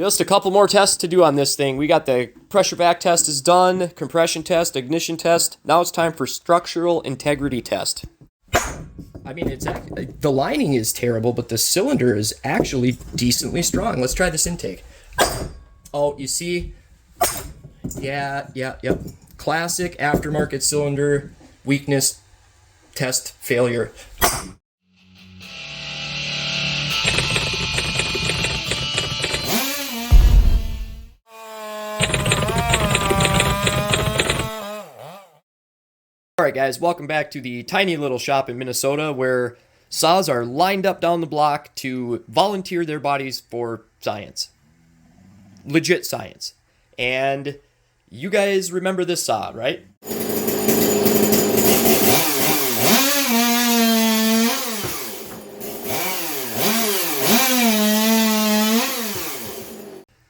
Just a couple more tests to do on this thing. We got the pressure vac test is done, compression test, ignition test. Now it's time for structural integrity test. I mean, the lining is terrible, but the cylinder is actually decently strong. Let's try this intake. Oh, you see? Yep. Classic aftermarket cylinder weakness test failure. Alright guys, welcome back to the tiny little shop in Minnesota where saws are lined up down the block to volunteer their bodies for science. Legit science. And you guys remember this saw, right?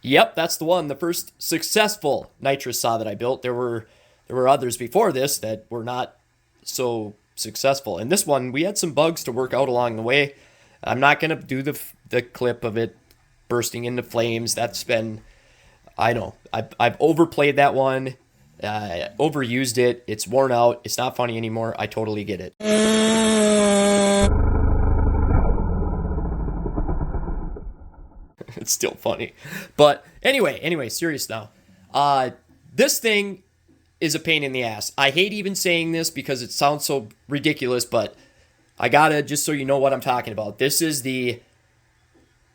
Yep, that's the one. The first successful nitrous saw that I built. There were others before this that were not so successful. And this one, we had some bugs to work out along the way. I'm not going to do the clip of it bursting into flames. That's been, I know, I've overplayed that one, overused it. It's worn out. It's not funny anymore. I totally get it. It's still funny. But anyway, serious now. This thing is a pain in the ass. I hate even saying this because it sounds so ridiculous, but I gotta, just so you know what I'm talking about. This is the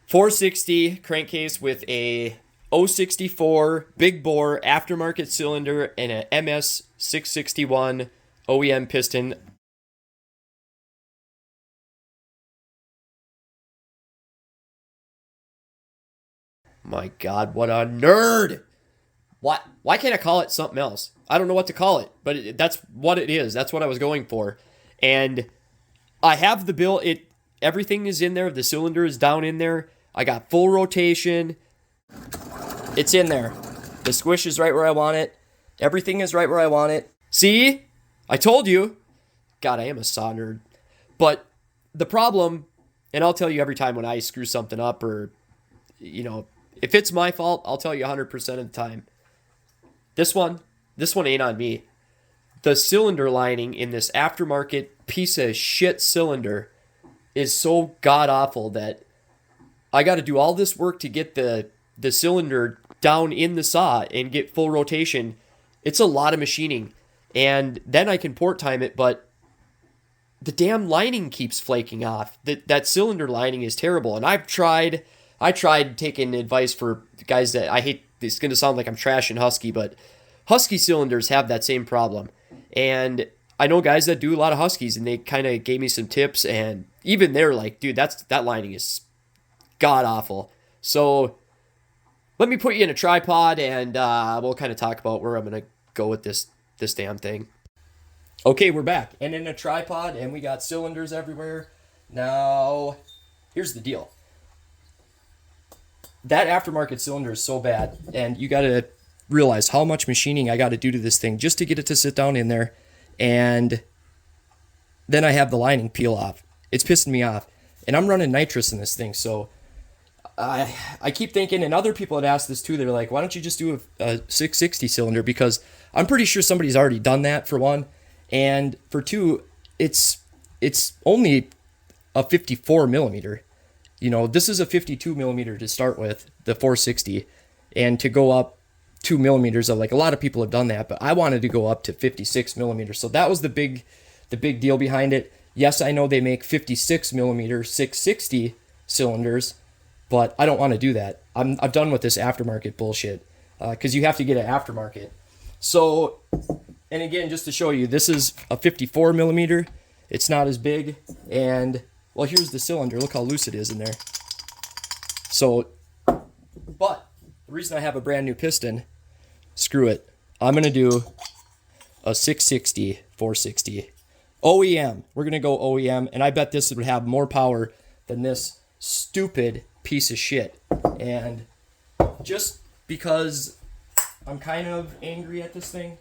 460 crankcase with a 064 big bore aftermarket cylinder and an MS661 OEM piston. My God, what a nerd! Why can't I call it something else? I don't know what to call it, but that's what it is. That's what I was going for. And I have the bill. Everything is in there. The cylinder is down in there. I got full rotation. It's in there. The squish is right where I want it. Everything is right where I want it. See? I told you. God, I am a saw nerd. But the problem, and I'll tell you every time when I screw something up or, if it's my fault, I'll tell you 100% of the time. This one ain't on me. The cylinder lining in this aftermarket piece of shit cylinder is so god awful that I got to do all this work to get the cylinder down in the saw and get full rotation. It's a lot of machining. And then I can port time it, but the damn lining keeps flaking off. That cylinder lining is terrible. And I tried taking advice for guys that I hate. It's going to sound like I'm trashing Husky, but Husky cylinders have that same problem. And I know guys that do a lot of Huskies, and they kind of gave me some tips, and even they're like, dude, that lining is god awful. So let me put you in a tripod, and we'll kind of talk about where I'm going to go with this damn thing. Okay, we're back, and in a tripod, and we got cylinders everywhere. Now, here's the deal. That aftermarket cylinder is so bad, and you got to realize how much machining I got to do to this thing just to get it to sit down in there, and then I have the lining peel off. It's pissing me off, and I'm running nitrous in this thing, so I keep thinking, and other people had asked this too, they're like, why don't you just do a 660 cylinder, because I'm pretty sure somebody's already done that, for one, and for two, it's only a 54 millimeter. This is a 52 millimeter to start with, the 460, and to go up 2 millimeters, like a lot of people have done that, but I wanted to go up to 56 millimeters. So that was the big deal behind it. Yes, I know they make 56 millimeter 660 cylinders, but I don't want to do that. I'm done with this aftermarket bullshit, because you have to get an aftermarket. So, and again, just to show you, this is a 54 millimeter. It's not as big, and well, here's the cylinder. Look how loose it is in there. So, but the reason I have a brand new piston, screw it. I'm going to do a 660, 460. OEM. We're going to go OEM, and I bet this would have more power than this stupid piece of shit. And just because I'm kind of angry at this thing,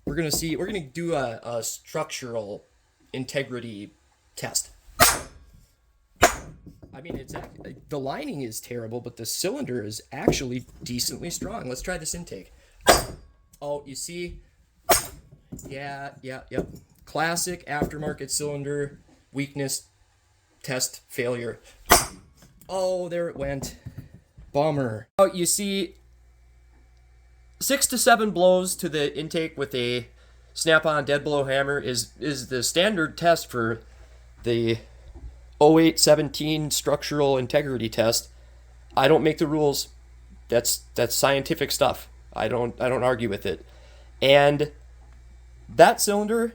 we're going to do a structural integrity test. I mean, it's the lining is terrible, but the cylinder is actually decently strong. Let's try this intake. Oh, you see? Yep. Classic aftermarket cylinder weakness test failure. Oh, there it went. Bummer. Oh, you see, 6 to 7 blows to the intake with a snap-on dead blow hammer is the standard test for the 0817 structural integrity test. I don't make the rules. That's scientific stuff. I don't argue with it. And that cylinder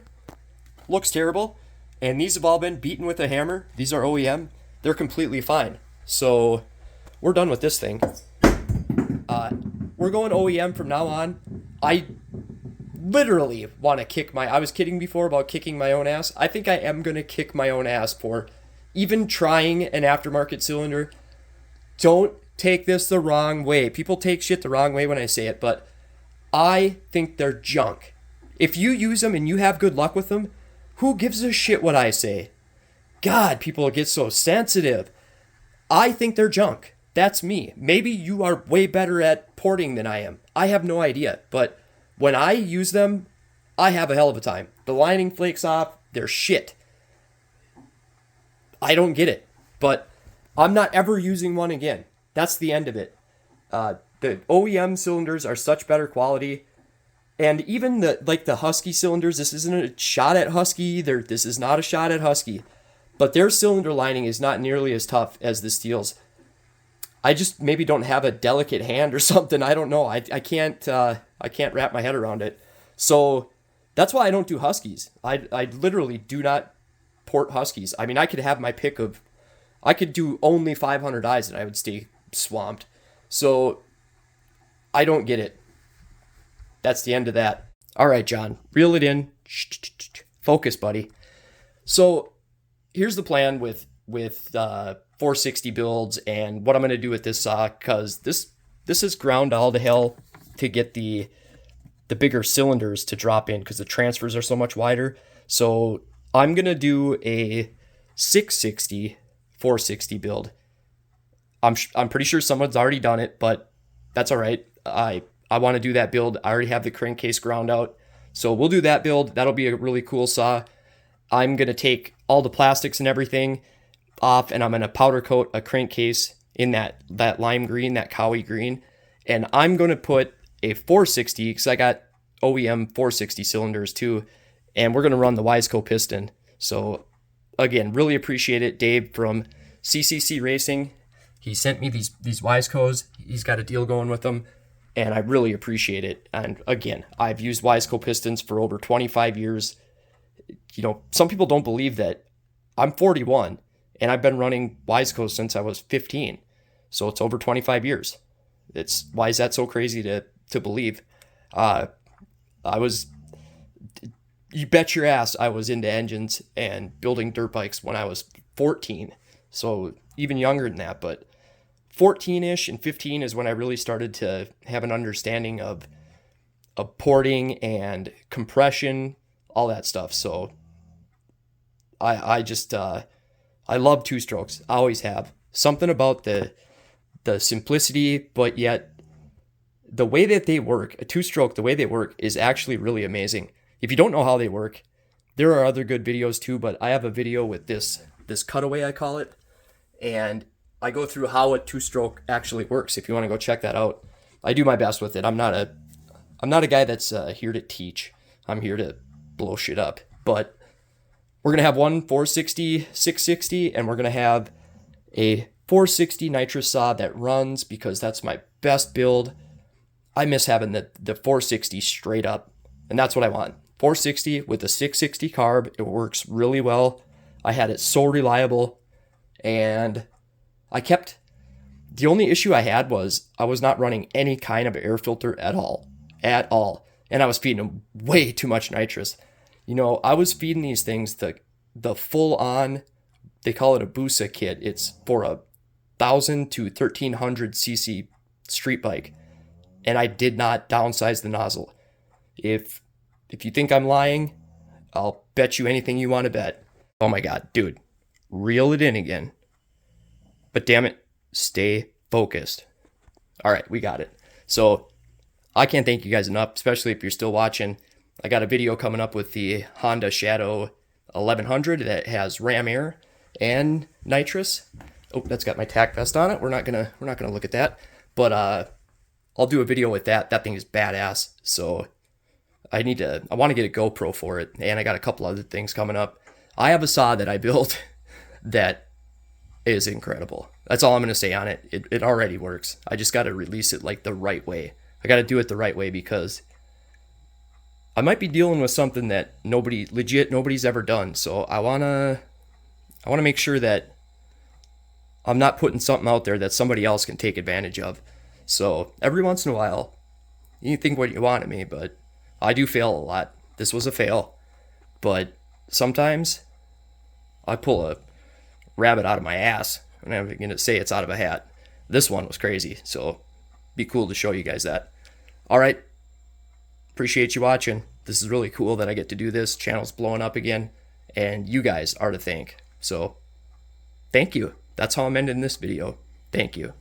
looks terrible, and these have all been beaten with a hammer. These are OEM. They're completely fine. So we're done with this thing. We're going OEM from now on. I literally want to kick I was kidding before about kicking my own ass. I think I am going to kick my own ass for even trying an aftermarket cylinder. Don't take this the wrong way. People take shit the wrong way when I say it, but I think they're junk. If you use them and you have good luck with them, who gives a shit what I say? God, people get so sensitive. I think they're junk. That's me. Maybe you are way better at porting than I am. I have no idea. But when I use them, I have a hell of a time. The lining flakes off. They're shit. I don't get it. But I'm not ever using one again. That's the end of it. The OEM cylinders are such better quality. And even the Husky cylinders, this isn't a shot at Husky either. This is not a shot at Husky. But their cylinder lining is not nearly as tough as the Stihls. I just maybe don't have a delicate hand or something. I don't know. I can't wrap my head around it. So that's why I don't do Huskies. I literally do not port Huskies. I mean, I could do only 500 eyes and I would stay swamped. So I don't get it. That's the end of that. All right, John, reel it in. Focus, buddy. So here's the plan with 460 builds and what I'm going to do with this saw, because this is ground all to hell to get the bigger cylinders to drop in because the transfers are so much wider. So I'm going to do a 660 460 build. I'm pretty sure someone's already done it, but that's all right. I want to do that build. I already have the crankcase ground out. So we'll do that build. That'll be a really cool saw. I'm going to take all the plastics and everything off, and I'm going to powder coat a crankcase in that lime green, that Cowie green. And I'm going to put a 460, because I got OEM 460 cylinders too. And we're going to run the Wiseco piston. So again, really appreciate it. Dave from CCC Racing, he sent me these Wisecos. He's got a deal going with them, and I really appreciate it. And again, I've used Wiseco pistons for over 25 years. You know, some people don't believe that. I'm 41, and I've been running Wisecos since I was 15. So it's over 25 years. Why is that so crazy to believe? You bet your ass I was into engines and building dirt bikes when I was 14. So even younger than that, but 14-ish and 15 is when I really started to have an understanding of porting and compression, all that stuff. So I love two strokes. I always have. Something about the simplicity, but yet the way that they work, a two-stroke, the way they work is actually really amazing. If you don't know how they work, there are other good videos too, but I have a video with this cutaway, I call it, and I go through how a two-stroke actually works. If you want to go check that out, I do my best with it. I'm not a guy that's here to teach. I'm here to blow shit up. But we're gonna have one 460 660, and we're gonna have a 460 nitrous saw that runs, because that's my best build. I miss having the 460 straight up, and that's what I want. 460 with a 660 carb. It works really well. I had it so reliable, and the only issue I had was I was not running any kind of air filter at all. And I was feeding them way too much nitrous. You know, I was feeding these things the full on, they call it a Busa kit. It's for a 1,000 to 1,300 cc street bike. And I did not downsize the nozzle. If you think I'm lying, I'll bet you anything you want to bet. Oh my God, dude, reel it in again. But damn it, stay focused. All right, we got it. So I can't thank you guys enough, especially if you're still watching. I got a video coming up with the Honda Shadow 1100 that has ram air and nitrous. Oh, that's got my tack vest on it. We're not gonna look at that. But I'll do a video with that. That thing is badass. So I want to get a GoPro for it, and I got a couple other things coming up. I have a saw that I built that is incredible. That's all I'm gonna say on it. It already works. I just got to release it like the right way. I got to do it the right way because I might be dealing with something that nobody's ever done. So I wanna make sure that I'm not putting something out there that somebody else can take advantage of. So every once in a while, you can think what you want of me, but I do fail a lot. This was a fail, but sometimes I pull a rabbit out of my ass, and I'm gonna say it's out of a hat. This one was crazy, so be cool to show you guys that. All right, appreciate you watching. This is really cool that I get to do this. Channel's blowing up again, and you guys are to thank. So thank you. That's how I'm ending this video. Thank you.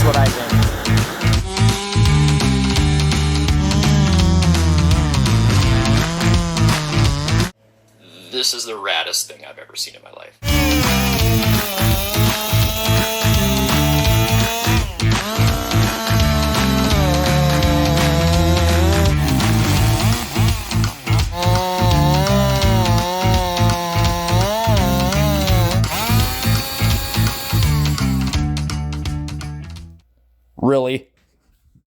What I think. This is the raddest thing I've ever seen in my life. Really?